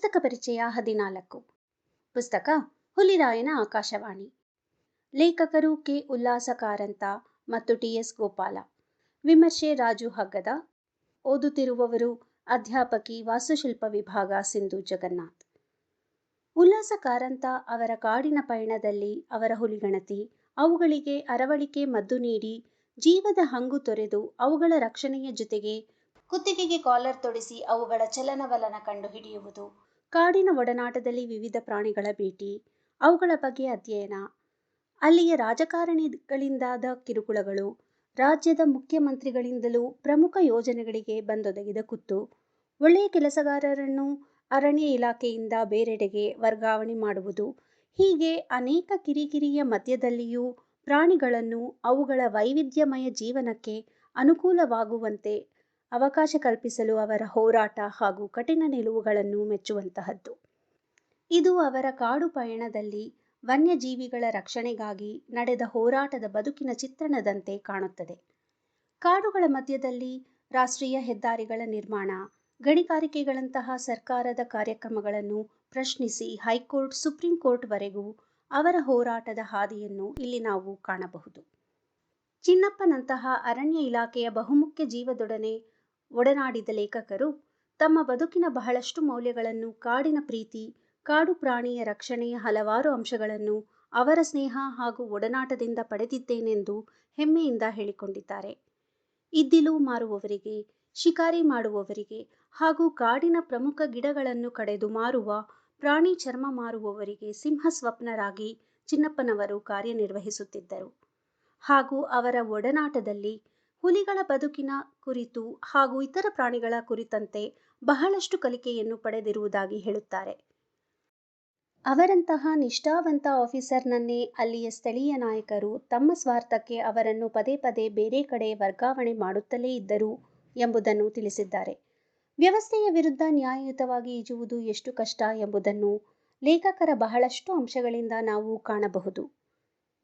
ಪುಸ್ತಕ ಪರಿಚಯ 14. ಪುಸ್ತಕ ಹುಲಿರಾಯನ ಆಕಾಶವಾಣಿ. ಲೇಖಕರು ಕೆ. ಉಲ್ಲಾಸ ಕಾರಂತ ಮತ್ತು ಟಿ.ಎಸ್. ಗೋಪಾಲ. ವಿಮರ್ಶೆ ರಾಜು ಹಗ್ಗದ. ಓದುತ್ತಿರುವವರು ಅಧ್ಯಾಪಕಿ ವಾಸ್ತುಶಿಲ್ಪ ವಿಭಾಗ ಸಿಂಧು ಜಗನ್ನಾಥ್. ಉಲ್ಲಾಸ ಕಾರಂತ ಅವರ ಕಾಡಿನ ಪಯಣದಲ್ಲಿ ಅವರ ಹುಲಿಗಣತಿ, ಅವುಗಳಿಗೆ ಅರವಳಿಕೆ ಮದ್ದು ನೀಡಿ ಜೀವದ ಹಂಗು ತೊರೆದು ಅವುಗಳ ರಕ್ಷಣೆಯ ಜೊತೆಗೆ ಕುತ್ತಿಗೆಗೆ ಕಾಲರ್ ತೊಡಿಸಿ ಅವುಗಳ ಚಲನವಲನ ಕಂಡುಹಿಡಿಯುವುದು, ಕಾಡಿನ ಒಡನಾಟದಲ್ಲಿ ವಿವಿಧ ಪ್ರಾಣಿಗಳ ಭೇಟಿ, ಅವುಗಳ ಬಗ್ಗೆ ಅಧ್ಯಯನ, ಅಲ್ಲಿಯ ರಾಜಕಾರಣಿಗಳಿಂದಾದ ಕಿರುಕುಳಗಳು, ರಾಜ್ಯದ ಮುಖ್ಯಮಂತ್ರಿಗಳಿಂದಲೂ ಪ್ರಮುಖ ಯೋಜನೆಗಳಿಗೆ ಬಂದೊದಗಿದ ಕುತ್ತು, ಒಳ್ಳೆಯ ಕೆಲಸಗಾರರನ್ನು ಅರಣ್ಯ ಇಲಾಖೆಯಿಂದ ಬೇರೆಡೆಗೆ ವರ್ಗಾವಣೆ ಮಾಡುವುದು, ಹೀಗೆ ಅನೇಕ ಕಿರಿಕಿರಿಯ ಮಧ್ಯದಲ್ಲಿಯೂ ಪ್ರಾಣಿಗಳನ್ನು ಅವುಗಳ ವೈವಿಧ್ಯಮಯ ಜೀವನಕ್ಕೆ ಅನುಕೂಲವಾಗುವಂತೆ ಅವಕಾಶ ಕಲ್ಪಿಸಲು ಅವರ ಹೋರಾಟ ಹಾಗೂ ಕಠಿಣ ನಿಲುವುಗಳನ್ನು ಮೆಚ್ಚುವಂತಹದ್ದು. ಇದು ಅವರ ಕಾಡು ಪಯಣದಲ್ಲಿ ವನ್ಯಜೀವಿಗಳ ರಕ್ಷಣೆಗಾಗಿ ನಡೆದ ಹೋರಾಟದ ಬದುಕಿನ ಚಿತ್ರಣದಂತೆ ಕಾಣುತ್ತದೆ. ಕಾಡುಗಳ ಮಧ್ಯದಲ್ಲಿ ರಾಷ್ಟ್ರೀಯ ಹೆದ್ದಾರಿಗಳ ನಿರ್ಮಾಣ, ಗಣಿಗಾರಿಕೆಗಳಂತಹ ಸರ್ಕಾರದ ಕಾರ್ಯಕ್ರಮಗಳನ್ನು ಪ್ರಶ್ನಿಸಿ ಹೈಕೋರ್ಟ್, ಸುಪ್ರೀಂ ಕೋರ್ಟ್ ವರೆಗೂ ಅವರ ಹೋರಾಟದ ಹಾದಿಯನ್ನು ಇಲ್ಲಿ ನಾವು ಕಾಣಬಹುದು. ಚಿನ್ನಪ್ಪನಂತಹ ಅರಣ್ಯ ಇಲಾಖೆಯ ಬಹುಮುಖ್ಯ ಜೀವದೊಡನೆ ಒಡನಾಡಿದ ಲೇಖಕರು ತಮ್ಮ ಬದುಕಿನ ಬಹಳಷ್ಟು ಮೌಲ್ಯಗಳನ್ನು, ಕಾಡಿನ ಪ್ರೀತಿ, ಕಾಡು ಪ್ರಾಣಿಯ ರಕ್ಷಣೆಯ ಹಲವಾರು ಅಂಶಗಳನ್ನು ಅವರ ಸ್ನೇಹ ಹಾಗೂ ಒಡನಾಟದಿಂದ ಪಡೆದಿದ್ದೇನೆಂದು ಹೆಮ್ಮೆಯಿಂದ ಹೇಳಿಕೊಂಡಿದ್ದಾರೆ. ಇದ್ದಿಲು ಮಾರುವವರಿಗೆ, ಶಿಕಾರಿ ಮಾಡುವವರಿಗೆ ಹಾಗೂ ಕಾಡಿನ ಪ್ರಮುಖ ಗಿಡಗಳನ್ನು ಕಡಿದು ಮಾರುವ ಪ್ರಾಣಿ ಚರ್ಮ ಮಾರುವವರಿಗೆ ಸಿಂಹಸ್ವಪ್ನರಾಗಿ ಚಿನ್ನಪ್ಪನವರು ಕಾರ್ಯನಿರ್ವಹಿಸುತ್ತಿದ್ದರು. ಹಾಗೂ ಅವರ ಒಡನಾಟದಲ್ಲಿ ಹುಲಿಗಳ ಬದುಕಿನ ಕುರಿತು ಹಾಗೂ ಇತರ ಪ್ರಾಣಿಗಳ ಕುರಿತಂತೆ ಬಹಳಷ್ಟು ಕಲಿಕೆಯನ್ನು ಪಡೆದಿರುವುದಾಗಿ ಹೇಳುತ್ತಾರೆ. ಅವರಂತಹ ನಿಷ್ಠಾವಂತ ಆಫೀಸರ್ನನ್ನೇ ಅಲ್ಲಿಯ ಸ್ಥಳೀಯ ನಾಯಕರು ತಮ್ಮ ಸ್ವಾರ್ಥಕ್ಕೆ ಅವರನ್ನು ಪದೇ ಪದೇ ಬೇರೆ ಕಡೆ ವರ್ಗಾವಣೆ ಮಾಡುತ್ತಲೇ ಇದ್ದರು ಎಂಬುದನ್ನು ತಿಳಿಸಿದ್ದಾರೆ. ವ್ಯವಸ್ಥೆಯ ವಿರುದ್ಧ ನ್ಯಾಯಯುತವಾಗಿ ಈಜುವುದು ಎಷ್ಟು ಕಷ್ಟ ಎಂಬುದನ್ನು ಲೇಖಕರ ಬಹಳಷ್ಟು ಅಂಶಗಳಿಂದ ನಾವು ಕಾಣಬಹುದು.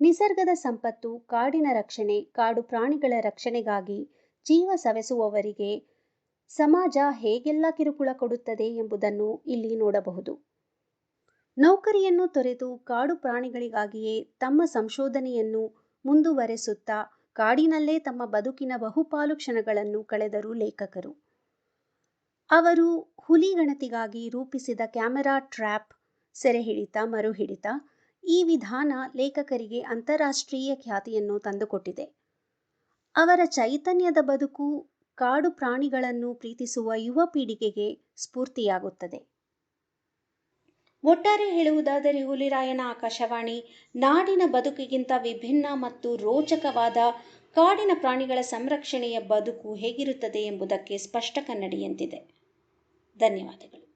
ನಿಸರ್ಗದ ಸಂಪತ್ತು, ಕಾಡಿನ ರಕ್ಷಣೆ, ಕಾಡು ಪ್ರಾಣಿಗಳ ರಕ್ಷಣೆಗಾಗಿ ಜೀವ ಸವೆಸುವವರಿಗೆ ಸಮಾಜ ಹೇಗೆಲ್ಲ ಕಿರುಕುಳ ಕೊಡುತ್ತದೆ ಎಂಬುದನ್ನು ಇಲ್ಲಿ ನೋಡಬಹುದು. ನೌಕರಿಯನ್ನು ತೊರೆದು ಕಾಡು ಪ್ರಾಣಿಗಳಿಗಾಗಿಯೇ ತಮ್ಮ ಸಂಶೋಧನೆಯನ್ನು ಮುಂದುವರೆಸುತ್ತಾ ಕಾಡಿನಲ್ಲೇ ತಮ್ಮ ಬದುಕಿನ ಬಹುಪಾಲು ಕ್ಷಣಗಳನ್ನು ಕಳೆದರು ಲೇಖಕರು. ಅವರು ಹುಲಿಗಣತಿಗಾಗಿ ರೂಪಿಸಿದ ಕ್ಯಾಮೆರಾ ಟ್ರ್ಯಾಪ್, ಸೆರೆಹಿಡಿತ, ಮರುಹಿಡಿತ ಈ ವಿಧಾನ ಲೇಖಕರಿಗೆ ಅಂತಾರಾಷ್ಟ್ರೀಯ ಖ್ಯಾತಿಯನ್ನು ತಂದುಕೊಟ್ಟಿದೆ. ಅವರ ಚೈತನ್ಯದ ಬದುಕು ಕಾಡು ಪ್ರಾಣಿಗಳನ್ನು ಪ್ರೀತಿಸುವ ಯುವ ಪೀಳಿಗೆಗೆ ಸ್ಫೂರ್ತಿಯಾಗುತ್ತದೆ. ಒಟ್ಟಾರೆ ಹೇಳುವುದಾದರೆ ಹುಲಿರಾಯನ ಆಕಾಶವಾಣಿ ನಾಡಿನ ಬದುಕಿಗಿಂತ ವಿಭಿನ್ನ ಮತ್ತು ರೋಚಕವಾದ ಕಾಡಿನ ಪ್ರಾಣಿಗಳ ಸಂರಕ್ಷಣೆಯ ಬದುಕು ಹೇಗಿರುತ್ತದೆ ಎಂಬುದಕ್ಕೆ ಸ್ಪಷ್ಟ ಕನ್ನಡಿಯಂತಿದೆ. ಧನ್ಯವಾದಗಳು.